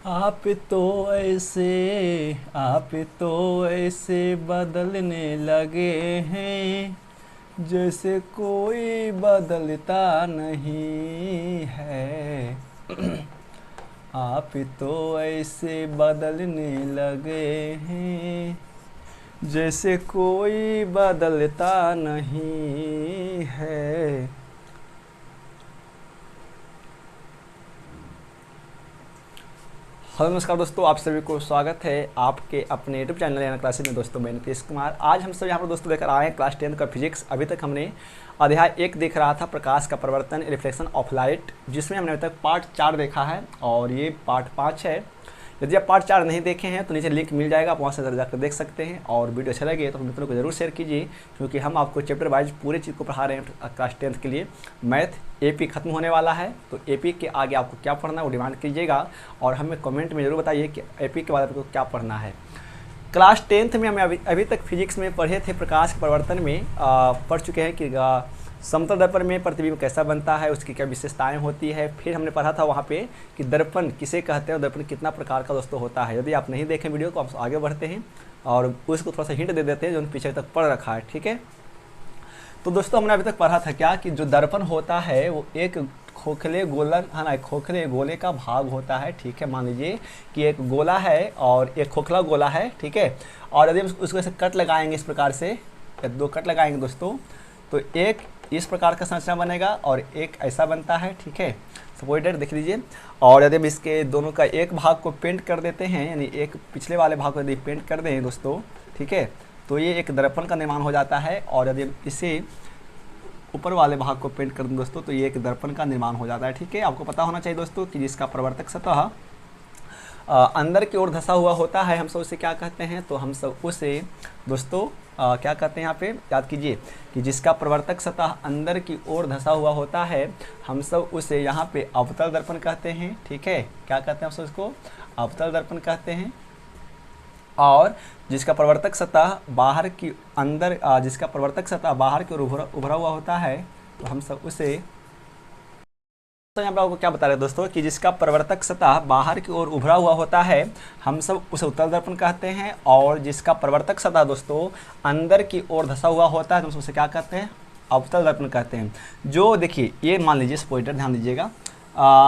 आप तो ऐसे बदलने लगे हैं जैसे कोई बदलता नहीं है। आप तो ऐसे बदलने लगे हैं जैसे कोई बदलता नहीं है। हेलो नमस्कार दोस्तों, आप सभी को स्वागत है आपके अपने यूट्यूब चैनल यानी क्लासेज में। दोस्तों मैं नीतीश कुमार। आज हम सब यहाँ पर दोस्तों लेकर आए हैं क्लास 10 का फिजिक्स। अभी तक हमने अध्याय 1 देख रहा था, प्रकाश का परिवर्तन, रिफ्लेक्शन ऑफ लाइट, जिसमें हमने अभी तक पार्ट 4 देखा है और ये पार्ट 5 है। यदि आप पार्ट 4 नहीं देखे हैं तो नीचे लिंक मिल जाएगा, आप वहाँ से जाकर देख सकते हैं। और वीडियो अच्छा लगे तो मित्रों को जरूर शेयर कीजिए, क्योंकि हम आपको चैप्टर वाइज पूरे चीज़ को पढ़ा रहे हैं क्लास 10 के लिए। मैथ एपी खत्म होने वाला है, तो एपी के आगे आपको क्या पढ़ना है वो डिमांड कीजिएगा और हमें कमेंट में ज़रूर बताइए कि एपी के बाद आपको क्या पढ़ना है। क्लास 10th में हमें अभी तक फिजिक्स में पढ़े थे, प्रकाश के परिवर्तन में पढ़ चुके हैं कि समतल दर्पण में प्रतिबिंब कैसा बनता है, उसकी क्या विशेषताएं होती है। फिर हमने पढ़ा था वहाँ पे कि दर्पण किसे कहते हैं और दर्पण कितना प्रकार का दोस्तों होता है। यदि आप नहीं देखें वीडियो तो आप आगे बढ़ते हैं और उसको थोड़ा सा हिंट दे देते हैं जो पीछे तक पढ़ रखा है, ठीक है। तो दोस्तों हमने अभी तक पढ़ा था क्या कि जो दर्पण होता है वो एक खोखले गोला है ना, एक खोखले गोले का भाग होता है, ठीक है। मान लीजिए कि एक गोला है और एक खोखला गोला है, ठीक है। और यदि उसको ऐसे कट लगाएंगे इस प्रकार से, दो कट लगाएंगे दोस्तों, तो एक इस प्रकार का संरचना बनेगा और एक ऐसा बनता है, ठीक है। सपोर्टेड देख लीजिए। और यदि हम इसके दोनों का एक भाग को पेंट कर देते हैं, यानी एक पिछले वाले भाग को यदि पेंट कर दें दोस्तों, ठीक है, तो ये एक दर्पण का निर्माण हो जाता है। और यदि इसे ऊपर वाले भाग को पेंट कर दें दोस्तों, तो ये एक दर्पण का निर्माण हो जाता है, ठीक है। आपको पता होना चाहिए दोस्तों कि जिसका प्रवर्तक सतह अंदर की ओर धंसा हुआ होता है, हम सब उसे क्या कहते हैं, तो हम सब उसे दोस्तों क्या कहते हैं, यहाँ पे याद कीजिए कि जिसका प्रवर्तक सतह अंदर की ओर धंसा हुआ होता है, हम सब उसे यहाँ पे अवतल दर्पण कहते हैं, ठीक है। क्या कहते हैं हम सब इसको, अवतल दर्पण कहते हैं। और जिसका प्रवर्तक सतह बाहर की अंदर जिसका प्रवर्तक सतह बाहर की ओर उभरा हुआ होता है, तो हम सब उसे, तो यहाँ पर आपको क्या बता रहे हैं दोस्तों कि जिसका प्रवर्तक सतह बाहर की ओर उभरा हुआ होता है, हम सब उसे उत्तल दर्पण कहते हैं। और जिसका प्रवर्तक सतह दोस्तों अंदर की ओर धंसा हुआ होता है, तो हम उसे क्या कहते हैं, अवतल दर्पण कहते हैं। जो देखिए ये मान लीजिए पॉइंटर ध्यान दीजिएगा,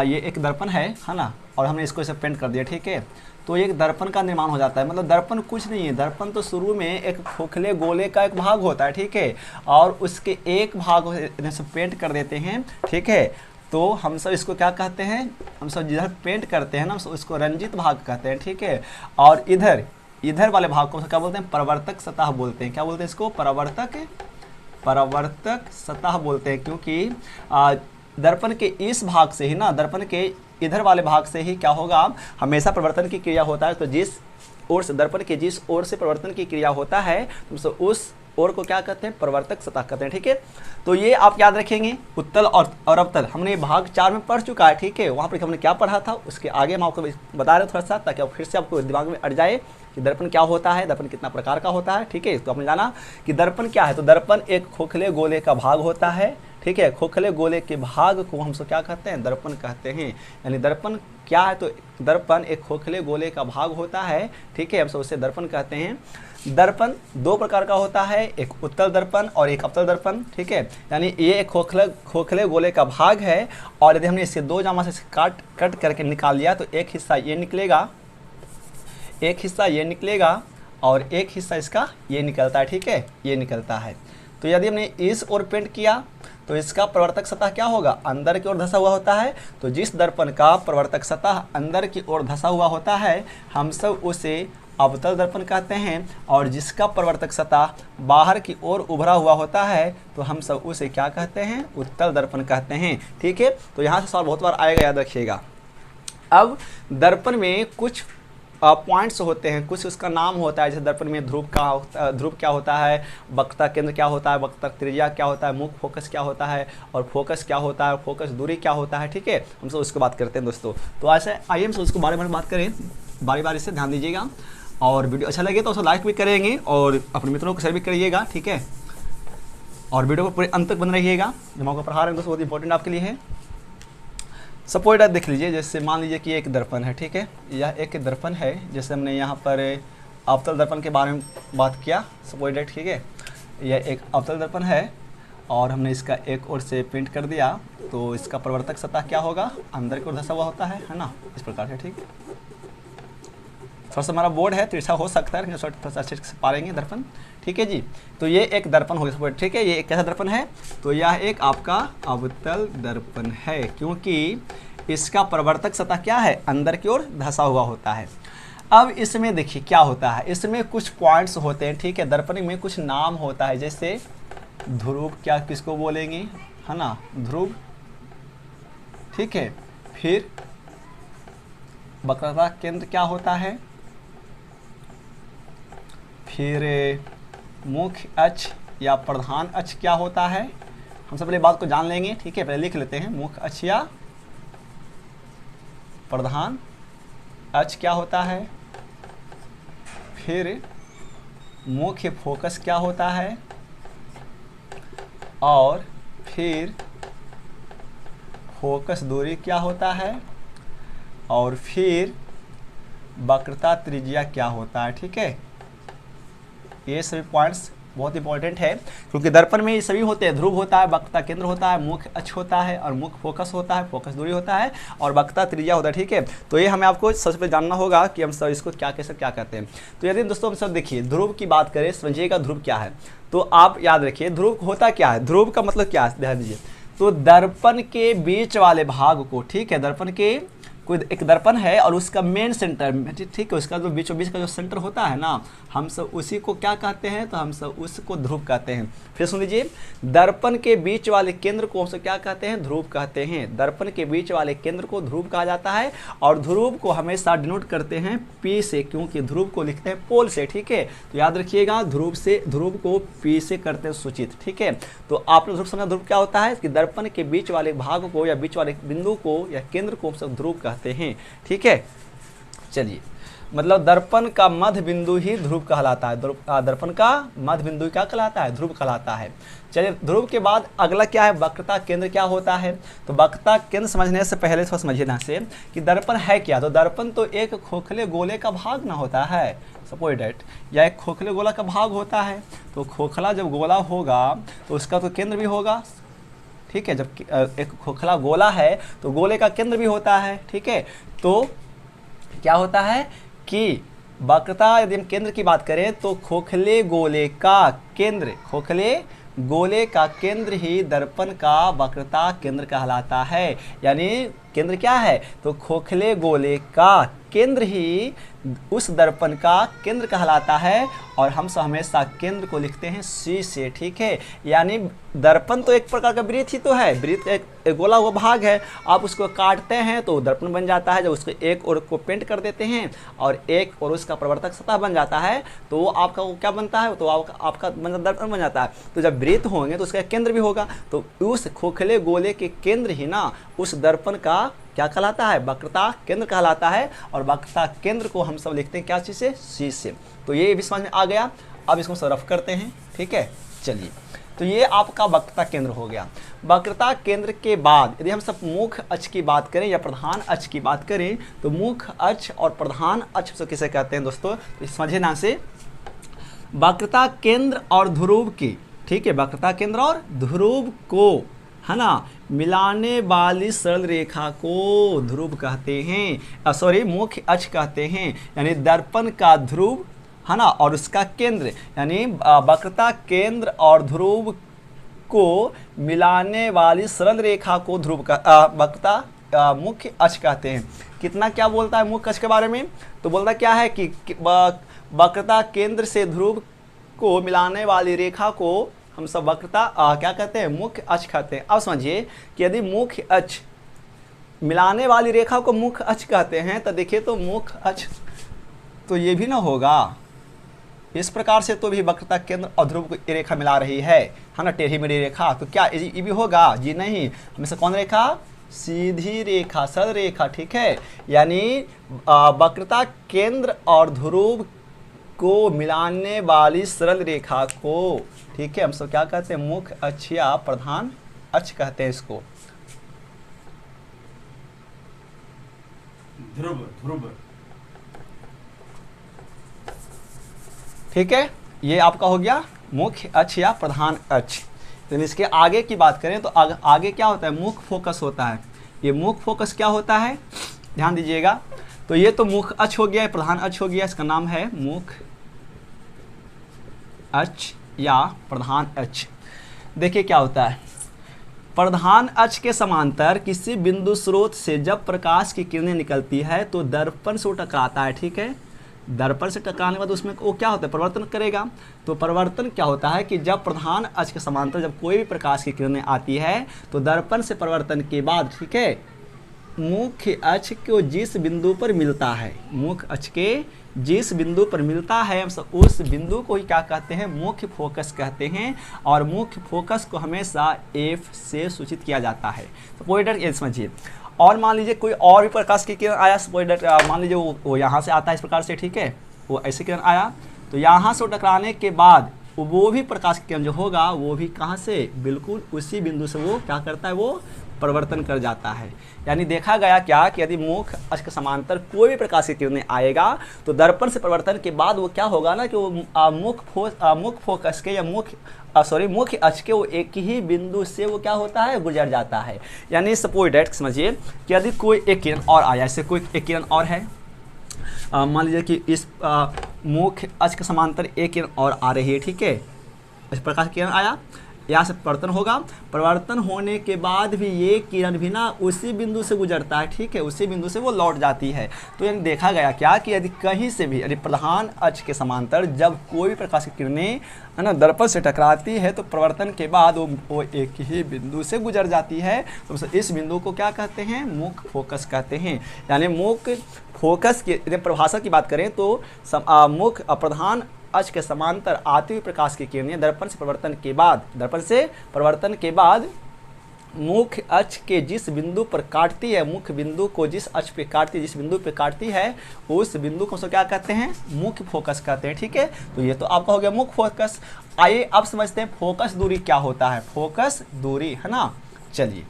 ये एक दर्पण है ना, और हमने इसको इसे पेंट कर दिया, ठीक है। तो एक दर्पण का निर्माण हो जाता है। मतलब दर्पण कुछ नहीं है, दर्पण तो शुरू में एक खोखले गोले का एक भाग होता है, ठीक है। और उसके एक भाग से पेंट कर देते हैं, ठीक है। तो हम सब इसको क्या कहते हैं, हम सब जिधर पेंट करते हैं ना, हम सब इसको रंजित भाग कहते हैं, ठीक है। और इधर वाले भाग को क्या बोलते हैं, प्रवर्तक सतह बोलते हैं। क्या बोलते हैं इसको, प्रवर्तक सतह बोलते हैं। क्योंकि दर्पण के इस भाग से ही ना, दर्पण के इधर वाले भाग से ही क्या होगा, हमेशा परिवर्तन की क्रिया होता है। तो जिस ओर से दर्पण के जिस ओर से परिवर्तन की क्रिया होता है, तो उस और को क्या कहते हैं, प्रवर्तक सतह कहते हैं, ठीक है। तो ये आप याद रखेंगे, उत्तल और अवतल हमने भाग 4 में पढ़ चुका है, ठीक है। वहाँ पर हमने क्या पढ़ा था उसके आगे हम आपको बता रहे थोड़ा सा, ताकि फिर से आपको दिमाग में अट जाए कि दर्पण क्या होता है, दर्पण कितना प्रकार का होता है, ठीक है। तो आपने जाना कि दर्पण क्या है, तो दर्पण एक खोखले गोले का भाग होता है, ठीक है। खोखले गोले के भाग को हम सब क्या कहते हैं, दर्पण कहते हैं। यानी दर्पण क्या है, तो दर्पण एक खोखले गोले का भाग होता है, ठीक है। हम सब उसे दर्पण कहते हैं। दर्पण 2 प्रकार का होता है, एक उत्तल दर्पण और एक अवतल दर्पण, ठीक है। यानी ये एक खोखले गोले का भाग है, और यदि हमने इसके 2 जामा से कट करके निकाल लिया, तो एक हिस्सा ये निकलेगा, एक हिस्सा ये निकलेगा और एक हिस्सा इसका ये निकलता है, ठीक है, ये निकलता है। तो यदि हमने इस ओर पेंट किया तो इसका प्रवर्तक सतह क्या होगा, अंदर की ओर धंसा हुआ होता है। तो जिस दर्पण का प्रवर्तक सतह अंदर की ओर धंसा हुआ होता है, हम सब उसे अवतल दर्पण कहते हैं। और जिसका प्रवर्तक सतह बाहर की ओर उभरा हुआ होता है, तो हम सब उसे क्या कहते हैं, उत्तल दर्पण कहते हैं, ठीक है। तो यहाँ से सवाल बहुत बार आएगा, याद रखिएगा। अब दर्पण में कुछ पॉइंट्स होते हैं, कुछ उसका नाम होता है। जैसे दर्पण में ध्रुव क्या होता है, वक्रता केंद्र क्या होता है, वक्रता त्रिज्या क्या होता है, मुख्य फोकस क्या होता है, और फोकस क्या होता है, फोकस दूरी क्या होता है, ठीक है। हम सब उसको बात करते हैं दोस्तों। तो ऐसे आइए हम सब उसको बारे में बात करें, बारी बारी से ध्यान दीजिएगा। और वीडियो अच्छा लगे तो उसको लाइक भी करेंगे और अपने मित्रों को शेयर भी करिएगा, ठीक है। और वीडियो को पूरे अंत तक बन रहिएगा, जो हम आपको पढ़ा रहे हैं दोस्तों, बहुत इंपॉर्टेंट आपके लिए है। सपोज दैट देख लीजिए, जैसे मान लीजिए कि एक दर्पण है, ठीक है, यह एक दर्पण है। जैसे हमने यहाँ पर अवतल दर्पण के बारे में बात किया, सपोज दैट, ठीक है, यह एक अवतल दर्पण है और हमने इसका एक ओर से पेंट कर दिया, तो इसका प्रवर्तक सतह क्या होगा, अंदर की ओर धंसा हुआ होता है ना, इस प्रकार से, ठीक है। थोड़ा सा हमारा बोर्ड है तिरछा हो सकता है, लेकिन थोड़ा सा अच्छे से पारेंगे दर्पण, ठीक है जी। तो ये एक दर्पण हो गया, ठीक है, ये एक कैसा दर्पण है, तो यह एक आपका अवतल दर्पण है, क्योंकि इसका प्रवर्तक सतह क्या है, अंदर की ओर धंसा हुआ होता है। अब इसमें देखिए क्या होता है, इसमें कुछ पॉइंट्स होते हैं, ठीक है, दर्पण में कुछ नाम होता है, जैसे ध्रुव, क्या किसको बोलेंगे, है ना, ध्रुव, ठीक है। फिर वक्रता केंद्र क्या होता है, फिर मुख्य अक्ष या प्रधान अक्ष क्या होता है, हम सब पहले बात को जान लेंगे, ठीक है, पहले लिख लेते हैं, मुख्य अक्ष या प्रधान अक्ष क्या होता है, फिर मुख्य फोकस क्या होता है, और फिर फोकस दूरी क्या होता है, और फिर वक्रता त्रिज्या क्या होता है, ठीक है। ये सभी पॉइंट्स बहुत इंपॉर्टेंट है, क्योंकि दर्पण में ये सभी होते हैं, ध्रुव होता है, वक्रता केंद्र होता है, मुख्य अक्ष होता है, और मुख्य फोकस होता है, फोकस दूरी होता है, और वक्रता त्रिज्या होता है, ठीक है। तो ये हमें आपको सबसे पहले जानना होगा कि हम सब इसको क्या कैसे क्या कहते हैं। तो यदि दोस्तों हम सब देखिए ध्रुव की बात करें, समझिएगा ध्रुव क्या है, तो आप याद रखिए ध्रुव होता क्या है, ध्रुव का मतलब क्या है, ध्यान दीजिए। तो दर्पण के बीच वाले भाग को, ठीक है, दर्पण के कोई एक दर्पण है और उसका मेन सेंटर, ठीक है, उसका जो बीचों बीच का जो सेंटर होता है ना, हम सब उसी को क्या कहते हैं, तो हम सब उसको ध्रुव कहते हैं। फिर सुन लीजिए, दर्पण के बीच वाले केंद्र को हम सब क्या कहते हैं, ध्रुव कहते हैं। दर्पण के बीच वाले केंद्र को ध्रुव कहा जाता है, और ध्रुव को हमेशा डिनोट करते हैं पी से, क्योंकि ध्रुव को लिखते हैं पोल से, ठीक है। तो याद रखिएगा, ध्रुव को पी से करते हैं सूचित, ठीक है। तो आपने ध्रुव समझा, ध्रुव क्या होता है कि दर्पण के बीच वाले भाग को या बीच वाले बिंदु को या केंद्र को हम सब ध्रुव कहते हैं, ठीक है। चलिए, मतलब दर्पण का मध्य बिंदु ही ध्रुव कहलाता है, दर्पण का मध्य बिंदु क्या कहलाता है, ध्रुव कहलाता है। चलिए, ध्रुव के बाद अगला क्या है, वक्रता केंद्र क्या होता है। तो वक्रता केंद्र समझने से पहले थोड़ा समझिए ना से कि दर्पण है क्या। तो दर्पण तो एक खोखले गोले का भाग ना होता है, सपोज दैट, या एक खोखले गोला का भाग होता है। तो खोखला जब गोला होगा तो उसका तो केंद्र भी होगा, ठीक है। जब एक खोखला गोला है तो गोले का केंद्र भी होता है, ठीक है। तो क्या होता है कि वक्रता, यदि हम केंद्र की बात करें तो खोखले गोले का केंद्र, खोखले गोले का केंद्र ही दर्पण का वक्रता केंद्र कहलाता है। यानी केंद्र क्या है, तो खोखले गोले का केंद्र ही उस दर्पण का केंद्र कहलाता है, और हम सब हमेशा केंद्र को लिखते हैं सी से, ठीक है। यानी दर्पण तो एक प्रकार का वृत्त ही तो है, वृत्त एक गोला हुआ भाग है, आप उसको काटते हैं तो दर्पण बन जाता है। जब उसको एक ओर को पेंट कर देते हैं और एक और उसका प्रवर्तक सतह बन जाता है, तो वो आपका वो क्या बनता है, तो आपका दर्पण बन जाता है। तो जब वृत्त होंगे तो उसका केंद्र भी होगा, तो उस खोखले गोले के केंद्र ही ना उस दर्पण का क्या कहलाता है, वक्रता केंद्र कहलाता है। और वक्रता केंद्र को हम सब लिखते हैं क्या चीज़ से, सी से। तो ये भी समझ में आ गया। अब इसको सब रफ करते हैं, ठीक है। चलिए, तो ये आपका वक्रता केंद्र हो गया। वक्रता केंद्र के बाद यदि हम सब मुख्य अक्ष की बात करें या प्रधान अक्ष की बात करें, तो मुख्य अक्ष और प्रधान अक्ष से किसे कहते हैं दोस्तों, तो समझे ना से, वक्रता केंद्र और ध्रुव की, ठीक है, वक्रता केंद्र और ध्रुव को, है ना, मिलाने वाली सरल रेखा को ध्रुव कहते हैं, सॉरी मुख्य अक्ष कहते हैं। यानी दर्पण का ध्रुव, है ना, और उसका केंद्र, यानी वक्रता केंद्र और ध्रुव को मिलाने वाली सरल रेखा को ध्रुव का वक्रता मुख्य अक्ष कहते हैं। कितना क्या बोलता है मुख्य अक्ष के बारे में, तो बोलता क्या है कि वक्रता केंद्र से ध्रुव को मिलाने वाली रेखा को हम सब वक्रता क्या कहते हैं, मुख्य अक्ष कहते हैं। अब समझिए कि यदि मुख्य अक्ष मिलाने वाली रेखा को मुख्य अक्ष कहते हैं, तो देखिए तो मुख्य अक्ष तो ये भी ना होगा, इस प्रकार से तो भी वक्रता केंद्र और ध्रुव को रेखा मिला रही है ना, टेढ़ी मेढ़ी रेखा। तो क्या ये भी होगा, जी नहीं, हमेशा कौन रेखा, सीधी रेखा, सरल रेखा, ठीक है। यानी वक्रता केंद्र और ध्रुव को मिलाने वाली सरल रेखा को, ठीक है, हम सब क्या कहते हैं, मुख्य अक्ष या प्रधान अक्ष कहते हैं इसको। ध्रुव ध्रुव। ठीक है, ये आपका हो गया मुख्य अक्ष या प्रधान अक्ष। तो इसके आगे की बात करें तो आगे क्या होता है, मुख्य फोकस होता है। ये मुख्य फोकस क्या होता है, ध्यान दीजिएगा। तो ये तो मुख्य अक्ष हो गया, प्रधान अक्ष हो गया, इसका नाम है मुख्य अक्ष या प्रधान अक्ष। देखिए क्या होता है, प्रधान अक्ष के समांतर किसी बिंदु स्रोत से जब प्रकाश की किरणें निकलती है तो दर्पण से वो टकराता है। ठीक है, दर्पण से टकराने के बाद उसमें वो क्या होता है, परिवर्तन करेगा। तो परिवर्तन क्या होता है कि जब प्रधान अक्ष के समांतर जब कोई भी प्रकाश की किरणें आती है तो दर्पण से परिवर्तन के बाद, ठीक है, मुख्य अक्ष को जिस बिंदु पर मिलता है, मुख्य अक्ष के जिस बिंदु पर मिलता है हम सब उस बिंदु को ही क्या कहते हैं, मुख्य फोकस कहते हैं। और मुख्य फोकस को हमेशा F से सूचित किया जाता है। तो पॉइंट ये समझिए। और मान लीजिए कोई और भी प्रकाश की किरण आया, मान लीजिए वो यहाँ से आता है इस प्रकार से, ठीक है, वो ऐसे किरण आया तो यहाँ से टकराने के बाद वो भी प्रकाश की किरण जो होगा वो भी कहाँ से, बिल्कुल उसी बिंदु से वो क्या करता है, वो परिवर्तन कर जाता है। यानी देखा गया क्या कि यदि मुख्य अक्ष के समांतर कोई भी प्रकाश की किरणें आएगा तो दर्पण से परिवर्तन के बाद वो क्या होगा ना कि वो मुख्य फोकस के या मुख्य अक्ष के वो एक ही बिंदु से वो क्या होता है, गुजर जाता है। यानी सपोज दैट समझिए कि यदि कोई एक किरण और आया, ऐसे कोई एक किरण और है, मान लीजिए कि इस मुख्य अक्ष के समांतर एक किरण और आ रही है, ठीक है, इस प्रकार की किरण आया, यहाँ से परिवर्तन होगा, परिवर्तन होने के बाद भी ये किरण भी ना उसी बिंदु से गुजरता है, ठीक है, उसी बिंदु से वो लौट जाती है। तो यानी देखा गया क्या कि यदि कहीं से भी, यदि प्रधान अक्ष के समांतर जब कोई भी प्रकाश की किरणें है ना दर्पण से टकराती है तो परिवर्तन के बाद वो एक ही बिंदु से गुजर जाती है। तो इस बिंदु को क्या कहते हैं, मुख्य फोकस कहते हैं। यानी मुख्य फोकस की यदि परिभाषा की बात करें तो मुख्य प्रधान अक्ष के समांतर आती हुई प्रकाश की किरणें दर्पण से परिवर्तन के बाद मुख्य अक्ष के जिस बिंदु पर काटती है, मुख्य बिंदु को जिस अक्ष पे काटती है, जिस बिंदु पे काटती है उस बिंदु को क्या कहते हैं, मुख्य फोकस कहते हैं। ठीक है, तो ये तो आपका हो गया मुख्य फोकस। आइए अब समझते हैं फोकस दूरी क्या होता है। फोकस दूरी है ना, चलिए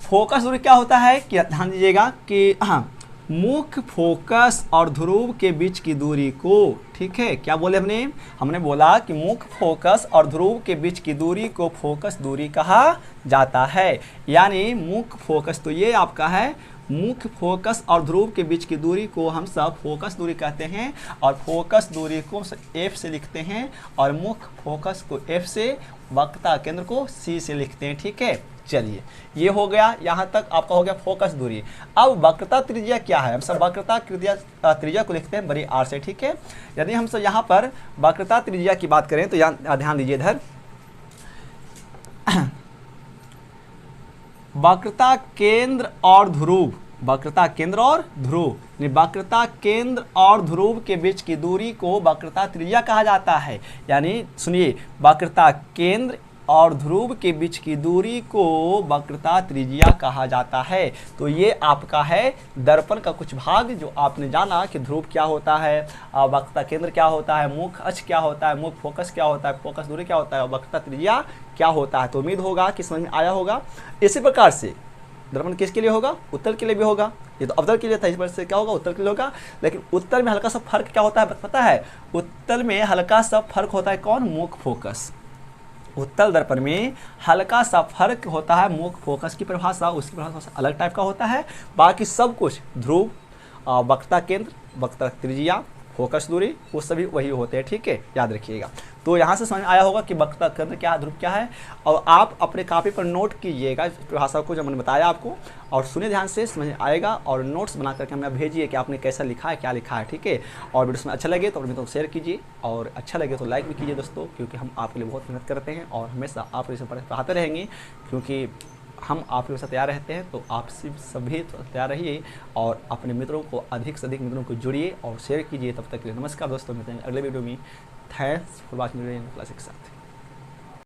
फोकस दूरी क्या होता है कि ध्यान दीजिएगा कि हाँ, मुख्य फोकस और ध्रुव के बीच की दूरी को, ठीक है, क्या बोले हमने बोला कि मुख्य फोकस और ध्रुव के बीच की दूरी को फोकस दूरी कहा जाता है। यानी मुख्य फोकस तो ये आपका है, मुख्य फोकस और ध्रुव के बीच की दूरी को हम सब फोकस दूरी कहते हैं और फोकस दूरी को F से लिखते हैं और मुख्य फोकस को F से, वक्रता केंद्र को C से लिखते हैं। ठीक है, चलिए ये हो गया, यहाँ तक आपका हो गया फोकस दूरी। अब वक्रता त्रिज्या क्या है, हम सब वक्रता त्रिज्या को लिखते हैं बड़ी R से। ठीक है, यदि हम सब यहाँ पर वक्रता त्रिज्या की बात करें तो यहाँ ध्यान दीजिए इधर वक्रता केंद्र और ध्रुव, वक्रता केंद्र और ध्रुव, वक्रता केंद्र और ध्रुव के बीच की दूरी को वक्रता त्रिज्या कहा जाता है। यानी सुनिए, वक्रता केंद्र और ध्रुव के बीच की दूरी को वक्रता त्रिज्या कहा जाता है। तो ये आपका है दर्पण का कुछ भाग जो आपने जाना कि ध्रुव क्या होता है, वक्रता केंद्र क्या होता है, मुख्य अक्ष क्या होता है, मुख्य फोकस क्या होता है, फोकस दूरी क्या होता है, वक्रता त्रिज्या क्या होता है। तो उम्मीद होगा कि समझ में आया होगा। इसी प्रकार से दर्पण किसके लिए होगा, उत्तर के लिए भी होगा। ये तो अवतल के लिए था, इस पर से क्या होगा, उत्तर के लिए होगा। लेकिन उत्तर में हल्का सा फर्क क्या होता है पता है, उत्तर में हल्का सा फर्क होता है कौन, मुख्य फोकस। उत्तल दर्पण में हल्का सा फर्क होता है, मुख्य फोकस की परिभाषा उसकी परिभाषा अलग टाइप का होता है। बाकी सब कुछ ध्रुव, वक्रता केंद्र, वक्रता त्रिज्या, फोकस दूरी वो सभी वही होते हैं। ठीक है, याद रखिएगा। तो यहाँ से समझ आया होगा कि वक्रता केंद्र क्या है, ध्रुव क्या है। और आप अपने कॉपी पर नोट कीजिएगा परिभाषा को जो मैंने बताया आपको, और सुनिए ध्यान से, समझ आएगा। और नोट्स बना करके हमें भेजिए कि आपने कैसा लिखा है, क्या लिखा है। ठीक है, और वीडियो में अच्छा लगे तो अपने तो शेयर कीजिए और अच्छा लगे तो लाइक भी कीजिए दोस्तों, क्योंकि हम आपके लिए बहुत मेहनत करते हैं और हमेशा आप इसे पढ़ाते रहेंगे, क्योंकि हम आप लोगों से तैयार रहते हैं। तो आप सभी तैयार रहिए और अपने मित्रों को अधिक से अधिक मित्रों को जुड़िए और शेयर कीजिए। तब तक के लिए नमस्कार दोस्तों, मिलते हैं अगले वीडियो में। थैंक्स फॉर वॉचिंग क्लास के साथ।